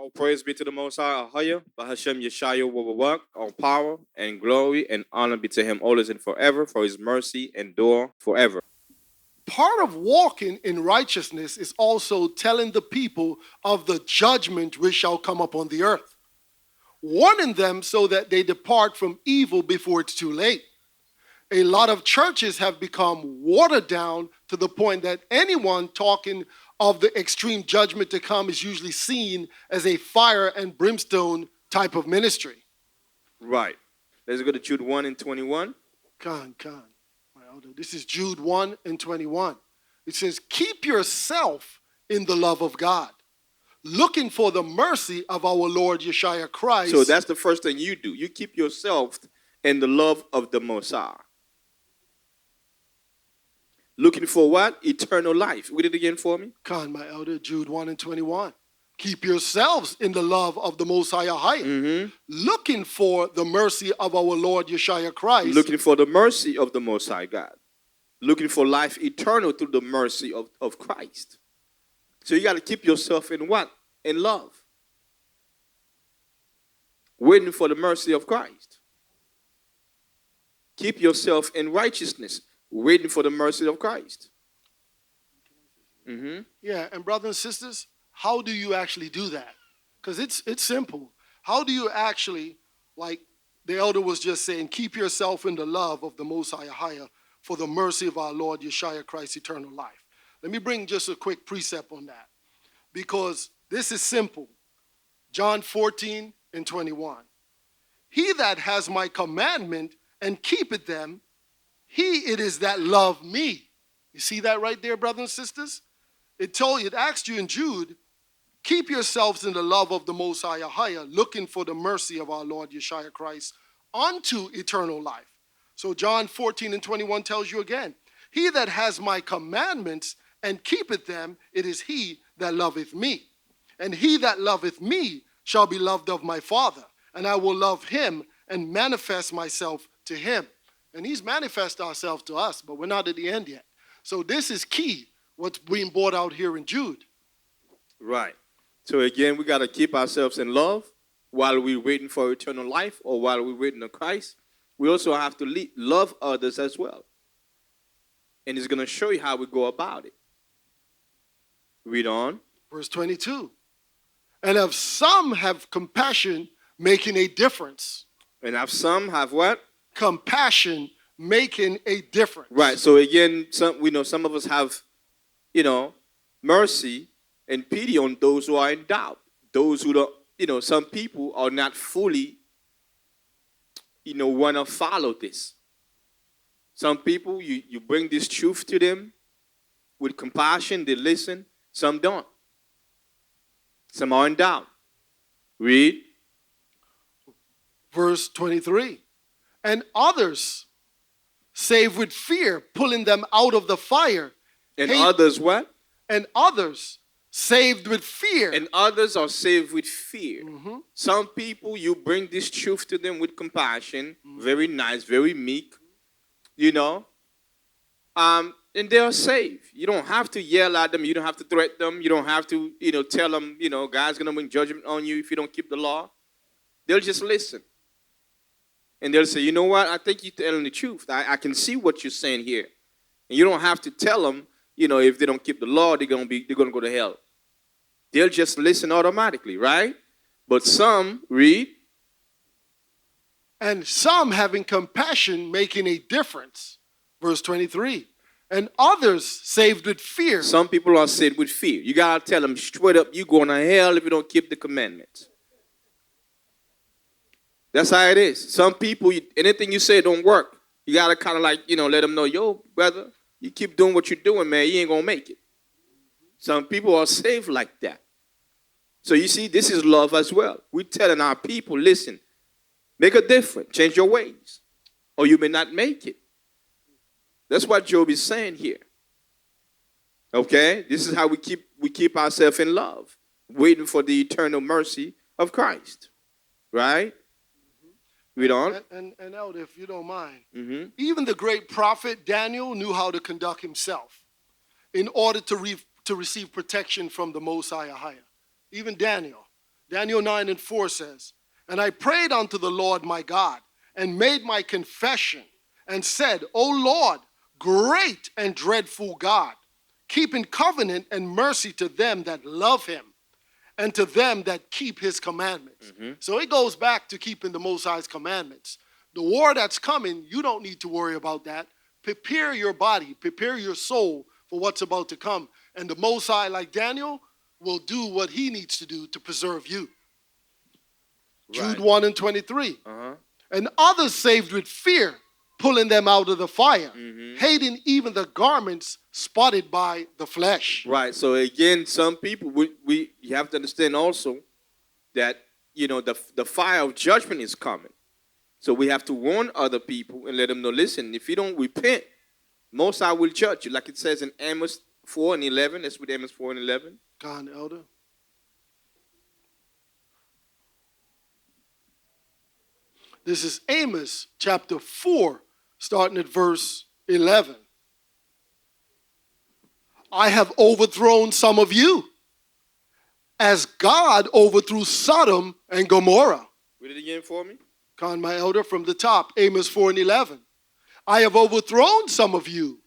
All praise be to the Most High, Ahayah, Bahashem Yashayah, work, all power and glory and honor be to him always and forever, for his mercy endure forever. Part of walking in righteousness is also telling the people of the judgment which shall come upon the earth, warning them so that they depart from evil before it's too late. A lot of churches have become watered down to the point that anyone talking of the extreme judgment to come is usually seen as a fire and brimstone type of ministry. Right. Let's go to Jude 1 and 21. Con. My elder. This is Jude 1 and 21. It says, keep yourself in the love of God, looking for the mercy of our Lord Yashayah Christ. So that's the first thing you do. You keep yourself in the love of the Most High. Looking for what? Eternal life. Read it again for me. Con, my elder, Jude 1 and 21. Keep yourselves in the love of the Most High, looking for the mercy of our Lord Yashayah Christ. Looking for the mercy of the Most High God. Looking for life eternal through the mercy of Christ. So you got to keep yourself in what? In love. Waiting for the mercy of Christ. Keep yourself in righteousness. Waiting for the mercy of Christ. Yeah, and brothers and sisters, how do you actually do that? Because it's simple. How do you actually, like the elder was just saying, keep yourself in the love of the Most High for the mercy of our Lord Yashayah Christ, eternal life? Let me bring just a quick precept on that, because this is simple. John 14 and 21. He that has my commandment and keepeth them, he it is that love me. You see that right there, brothers and sisters? It asked you in Jude, keep yourselves in the love of the Most High, looking for the mercy of our Lord Yashayah Christ unto eternal life. So John 14 and 21 tells you again, he that has my commandments and keepeth them, it is he that loveth me. And he that loveth me shall be loved of my Father, and I will love him and manifest myself to him. And he's manifest ourselves to us, but we're not at the end yet. So this is key, what's being brought out here in Jude. Right. So again, we got to keep ourselves in love while we're waiting for eternal life or while we're waiting on Christ. We also have to love others as well. And it's going to show you how we go about it. Read on. Verse 22. And of some have compassion, making a difference. And of some have what? Compassion, making a difference. Right. So again, some of us have, mercy and pity on those who are in doubt. Those who don't, some people are not fully, want to follow this. Some people, you bring this truth to them with compassion, they listen. Some don't. Some are in doubt. Read. Verse 23. And others save with fear, pulling them out of the fire. And others what? And others saved with fear. And others are saved with fear. Some people, you bring this truth to them with compassion, very nice, very meek, and they are saved. You don't have to yell at them. You don't have to threaten them. You don't have to, tell them, God's going to bring judgment on you if you don't keep the law. They'll just listen. And they'll say, you know what? I think you're telling the truth. I can see what you're saying here. And you don't have to tell them, if they don't keep the law, they're going to go to hell. They'll just listen automatically, right? But some read. And some having compassion, making a difference. Verse 23. And others saved with fear. Some people are saved with fear. You got to tell them straight up, you're going to hell if you don't keep the commandments. That's how it is. Some people, anything you say don't work. You got to kind of let them know, yo, brother, you keep doing what you're doing, man, you ain't going to make it. Some people are saved like that. So you see, this is love as well. We're telling our people, listen, make a difference, change your ways, or you may not make it. That's what Job is saying here. Okay? This is how we keep ourselves in love, waiting for the eternal mercy of Christ. Right? Read on. And Elder, if you don't mind, even the great prophet Daniel knew how to conduct himself in order to receive protection from the Most High. Even Daniel Daniel 9:4 says, "And I prayed unto the Lord my God, and made my confession, and said, O Lord, great and dreadful God, keeping covenant and mercy to them that love him, and to them that keep his commandments." So it goes back to keeping the Most High's commandments. The war that's coming, you don't need to worry about that. Prepare your body, prepare your soul for what's about to come. And the Most High, like Daniel, will do what he needs to do to preserve you. Jude 1:23. "And others saved with fear, pulling them out of the fire, hating even the garments spotted by the flesh." Right. So again, some people, you have to understand also that, the fire of judgment is coming. So we have to warn other people and let them know, listen, if you don't repent, Most High will judge you. Like it says in Amos 4:11. Let's read Amos 4:11. God, elder. This is Amos chapter 4, starting at verse 11. "I have overthrown some of you, as God overthrew Sodom and Gomorrah." Read it again for me. Con, my elder, from the top, Amos 4:11. "I have overthrown some of you,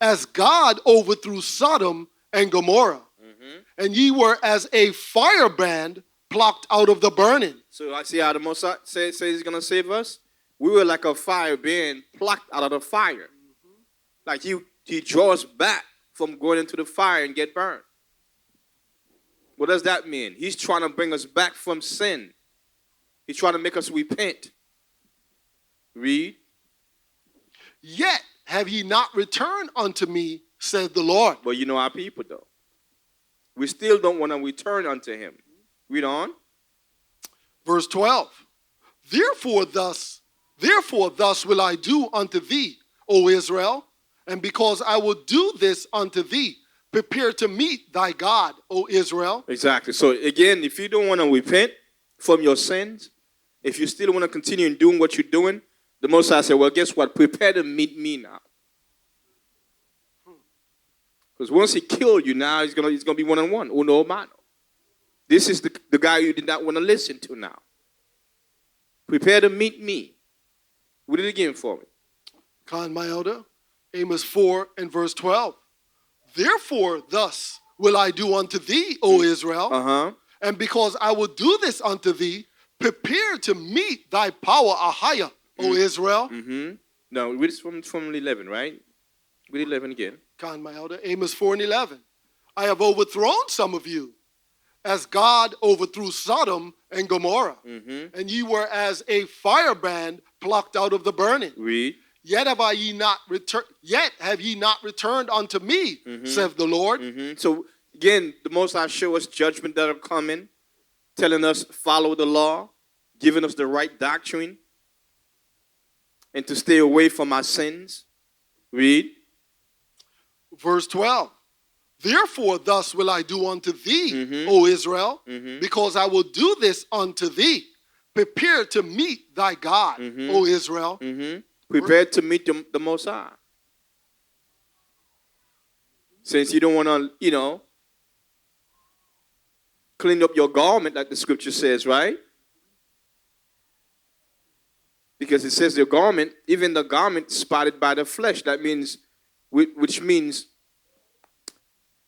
as God overthrew Sodom and Gomorrah. And ye were as a firebrand plucked out of the burning." So I see how the Most High says he's going to save us. We were like a firebrand plucked out of the fire. Like he draws back from going into the fire and get burned. What does that mean? He's trying to bring us back from sin. He's trying to make us repent. Read. "Yet have ye not returned unto me, said the Lord." But you know our people, though. We still don't want to return unto him. Read on. Verse 12. Therefore thus will I do unto thee, O Israel, and because I will do this unto thee, prepare to meet thy God, O Israel." Exactly. So again, if you don't want to repent from your sins, if you still want to continue in doing what you're doing, the Most High said, well, guess what? Prepare to meet me now. Because once he killed you, now he's gonna be one-on-one. Uno mano. This is the guy you did not want to listen to now. Prepare to meet me. Read it again for me. Con, my elder, Amos 4 and verse 12. "Therefore thus will I do unto thee, O Israel, and because I will do this unto thee, prepare to meet thy power Ahayah, O Israel." No, read it from 11, right? Read 11 again. Con, my elder, Amos 4 and 11. "I have overthrown some of you, as God overthrew Sodom and Gomorrah, and ye were as a firebrand plucked out of the burning. Read. Yet have ye not returned unto me, saith the Lord." So again, the Most High show us judgment that are coming, telling us follow the law, giving us the right doctrine, and to stay away from our sins. Read. Verse 12. "Therefore thus will I do unto thee, O Israel, because I will do this unto thee. Prepare to meet thy God, O Israel." Prepare to meet the Most High. Since you don't want to, clean up your garment like the scripture says, right? Because it says your garment, even the garment spotted by the flesh. That means, which means,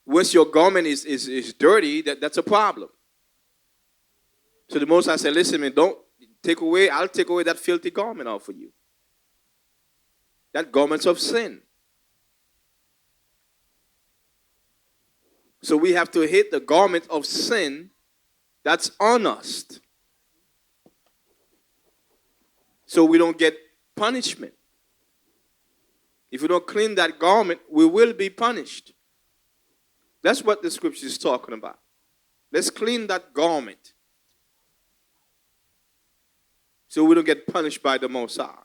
once your garment is dirty, that's a problem. So the Most High said, listen, man, I'll take away that filthy garment off of you. That garment's of sin. So we have to hit the garment of sin that's on us, so we don't get punishment. If we don't clean that garment, we will be punished. That's what the scripture is talking about. Let's clean that garment so we don't get punished by the Most High.